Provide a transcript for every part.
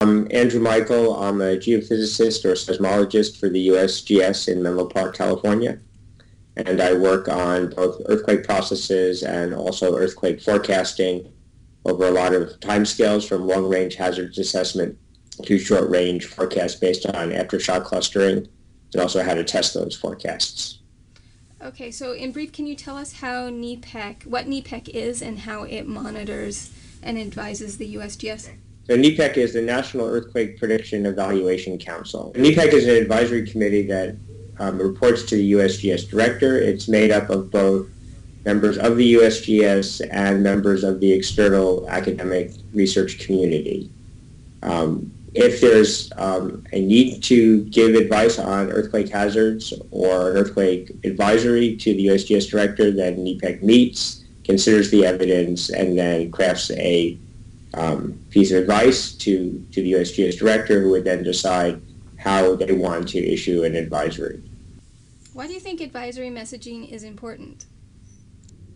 I'm Andrew Michael. I'm a geophysicist or seismologist for the USGS in Menlo Park, California. And I work on both earthquake processes and also earthquake forecasting over a lot of timescales, from long-range hazards assessment to short-range forecast based on aftershock clustering, and also how to test those forecasts. Okay, so in brief, can you tell us how what NEPEC is and how it monitors and advises the USGS? So NEPEC is the National Earthquake Prediction Evaluation Council. NEPEC is an advisory committee that reports to the USGS director. It's made up of both members of the USGS and members of the external academic research community. If there's a need to give advice on earthquake hazards or an earthquake advisory to the USGS director, then NEPEC meets, considers the evidence, and then crafts a piece of advice to the USGS director, who would then decide how they want to issue an advisory. Why do you think advisory messaging is important?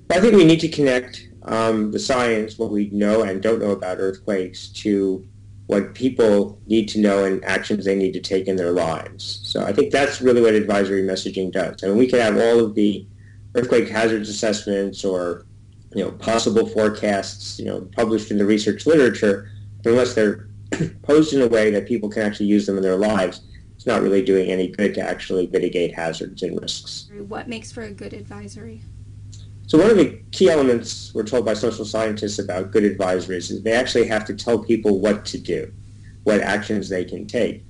I think we need to connect the science, what we know and don't know about earthquakes, to what people need to know and actions they need to take in their lives. So I think that's really what advisory messaging does. I mean, we can have all of the earthquake hazards assessments or possible forecasts published in the research literature, but unless they're posed in a way that people can actually use them in their lives, it's not really doing any good to actually mitigate hazards and risks. What makes for a good advisory? So one of the key elements we're told by social scientists about good advisories is they actually have to tell people what to do, what actions they can take.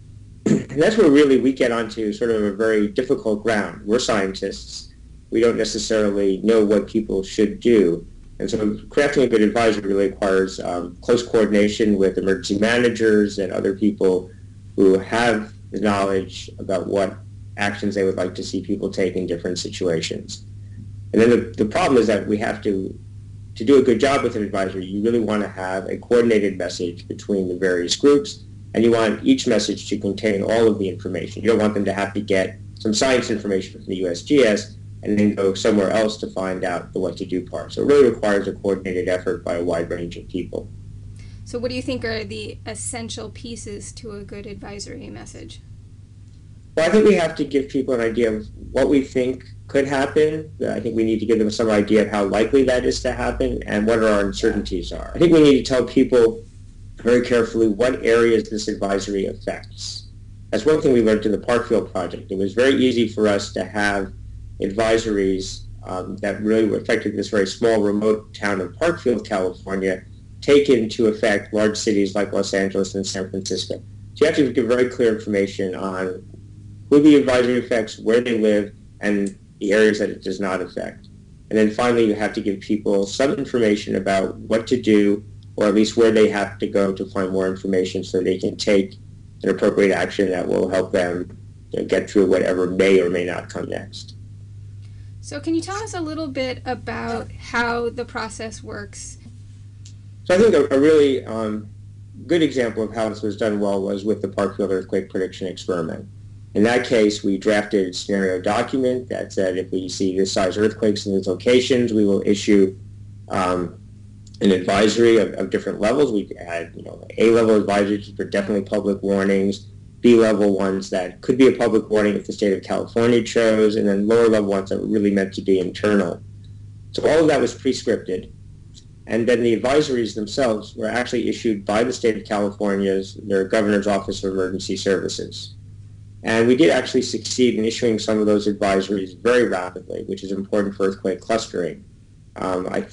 And that's where really we get onto sort of a very difficult ground. We're scientists. We don't necessarily know what people should do. And so crafting a good advisory really requires close coordination with emergency managers and other people who have the knowledge about what actions they would like to see people take in different situations. And then the problem is that we have to do a good job with an advisory, you really want to have a coordinated message between the various groups, and you want each message to contain all of the information. You don't want them to have to get some science information from the USGS and then go somewhere else to find out the what to do part. So it really requires a coordinated effort by a wide range of people. So what do you think are the essential pieces to a good advisory message? Well, I think we have to give people an idea of what we think could happen. I think we need to give them some idea of how likely that is to happen and what our uncertainties are. I think we need to tell people very carefully what areas this advisory affects. That's one thing we learned in the Parkfield project. It was very easy for us to have advisories that really affected this very small remote town of Parkfield, California, take into effect large cities like Los Angeles and San Francisco. So you have to give very clear information on who the advisory affects, where they live, and the areas that it does not affect. And then finally, you have to give people some information about what to do, or at least where they have to go to find more information so they can take an appropriate action that will help them get through whatever may or may not come next. So can you tell us a little bit about how the process works? So I think a really good example of how this was done well was with the Parkfield earthquake prediction experiment. In that case, we drafted a scenario document that said if we see this size earthquakes in these locations, we will issue an advisory of different levels. We had A-level advisories for definitely public warnings, B-level ones that could be a public warning if the state of California chose, and then lower-level ones that were really meant to be internal. So all of that was pre-scripted. And then the advisories themselves were actually issued by the state of California's, their Governor's Office of Emergency Services. And we did actually succeed in issuing some of those advisories very rapidly, which is important for earthquake clustering. I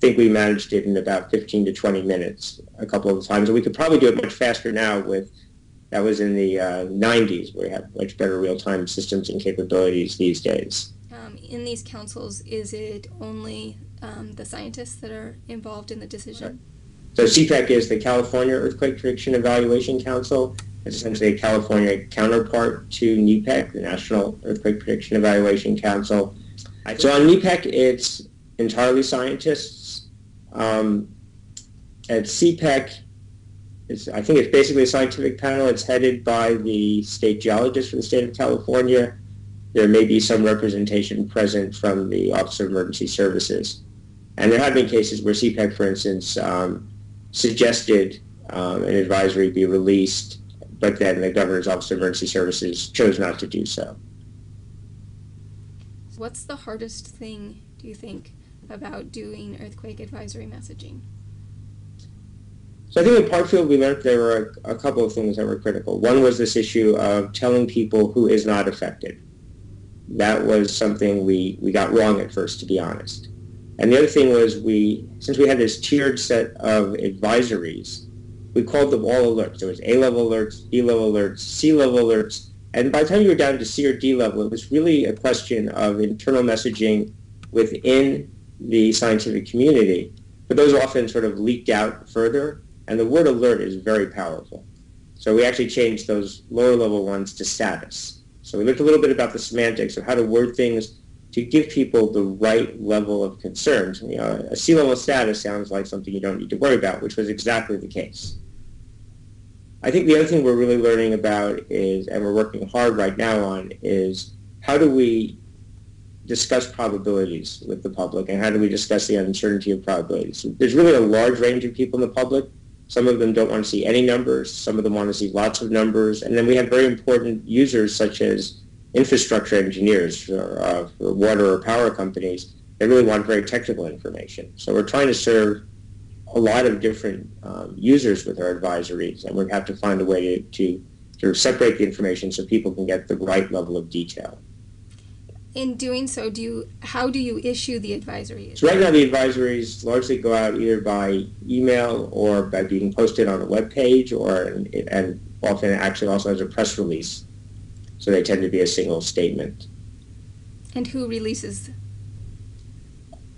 think we managed it in about 15 to 20 minutes a couple of times. And we could probably do it much faster now that was in the 90s, where we have much better real-time systems and capabilities these days. In these councils, is it only the scientists that are involved in the decision? So CPEC is the California Earthquake Prediction Evaluation Council. It's essentially a California counterpart to NEPEC, the National Earthquake Prediction Evaluation Council. So on NEPEC, it's entirely scientists. At CPEC, I think it's basically a scientific panel. It's headed by the state geologist for the state of California. There may be some representation present from the Office of Emergency Services. And there have been cases where CPEC, for instance, suggested an advisory be released, but then the Governor's Office of Emergency Services chose not to do so. What's the hardest thing, do you think, about doing earthquake advisory messaging? So I think in Parkfield we learned there were a couple of things that were critical. One was this issue of telling people who is not affected. That was something we got wrong at first, to be honest. And the other thing was since we had this tiered set of advisories, we called them all alerts. There was A-level alerts, B-level alerts, C-level alerts, and by the time you were down to C or D level, it was really a question of internal messaging within the scientific community. But those often sort of leaked out further, and the word alert is very powerful. So we actually changed those lower level ones to status. So we looked a little bit about the semantics of how to word things to give people the right level of concern. You know, a C-level status sounds like something you don't need to worry about, which was exactly the case. I think the other thing we're really learning about is, and we're working hard right now on, is how do we discuss probabilities with the public, and how do we discuss the uncertainty of probabilities? There's really a large range of people in the public. Some of them don't want to see any numbers. Some of them want to see lots of numbers. And then we have very important users such as infrastructure engineers for water or power companies. They really want very technical information. So we're trying to serve a lot of different users with our advisories, and we have to find a way to sort of separate the information so people can get the right level of detail. In doing so, how do you issue the advisories? So right now the advisories largely go out either by email or by being posted on a web page, and often actually also as a press release. So they tend to be a single statement. And who releases?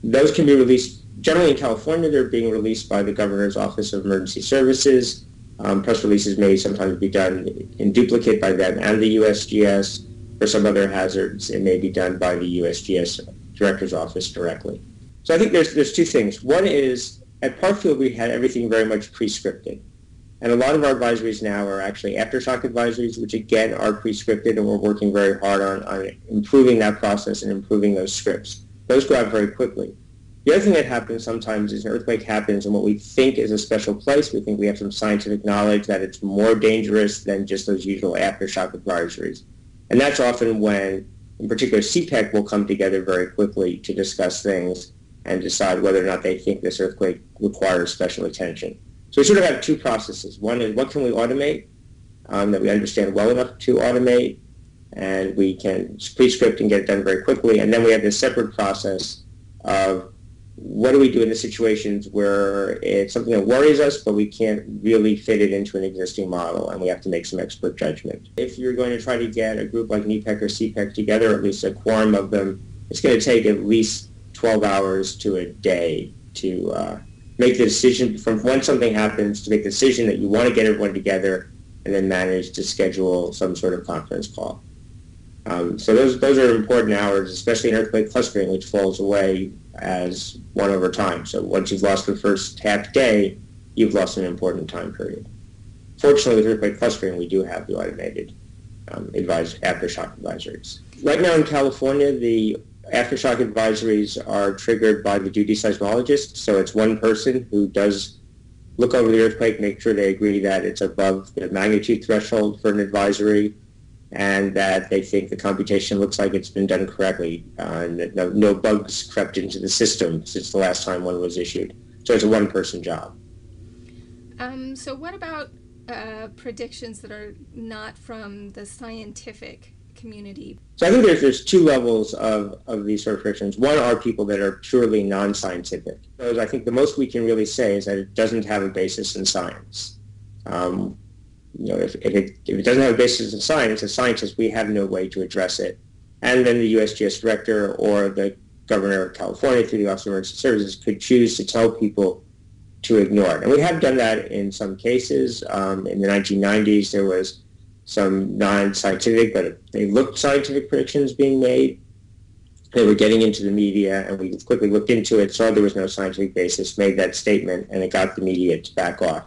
Those can be released, generally in California, they're being released by the Governor's Office of Emergency Services. Press releases may sometimes be done in duplicate by them and the USGS. For some other hazards, it may be done by the USGS Director's Office directly. So I think there's two things. One is, at Parkfield, we had everything very much pre-scripted. And a lot of our advisories now are actually aftershock advisories, which again are pre-scripted, and we're working very hard on improving that process and improving those scripts. Those go out very quickly. The other thing that happens sometimes is an earthquake happens in what we think is a special place. We think we have some scientific knowledge that it's more dangerous than just those usual aftershock advisories. And that's often when, in particular, CPEC will come together very quickly to discuss things and decide whether or not they think this earthquake requires special attention. So we sort of have two processes. One is, what can we automate that we understand well enough to automate, and we can pre-script and get it done very quickly. And then we have this separate process of, what do we do in the situations where it's something that worries us, but we can't really fit it into an existing model, and we have to make some expert judgment. If you're going to try to get a group like NEPEC or CPEC together, or at least a quorum of them, it's going to take at least 12 hours to a day to make the decision from when something happens, to make the decision that you want to get everyone together, and then manage to schedule some sort of conference call. So those are important hours, especially in earthquake clustering, which falls away as 1 over time. So once you've lost the first half day, you've lost an important time period. Fortunately, with earthquake clustering, we do have the automated aftershock advisories. Right now in California, the aftershock advisories are triggered by the duty seismologist. So it's one person who does look over the earthquake, make sure they agree that it's above the magnitude threshold for an advisory, and that they think the computation looks like it's been done correctly, and that no bugs crept into the system since the last time one was issued. So it's a one-person job. So what about predictions that are not from the scientific community? So I think there's two levels of these sort of predictions. One are people that are purely non-scientific. So I think the most we can really say is that it doesn't have a basis in science. If it doesn't have a basis in science, as scientists, we have no way to address it. And then the USGS director or the governor of California through the Office of Emergency Services could choose to tell people to ignore it. And we have done that in some cases. In the 1990s, there was some non-scientific, but they looked scientific predictions being made. They were getting into the media, and we quickly looked into it, saw there was no scientific basis, made that statement, and it got the media to back off.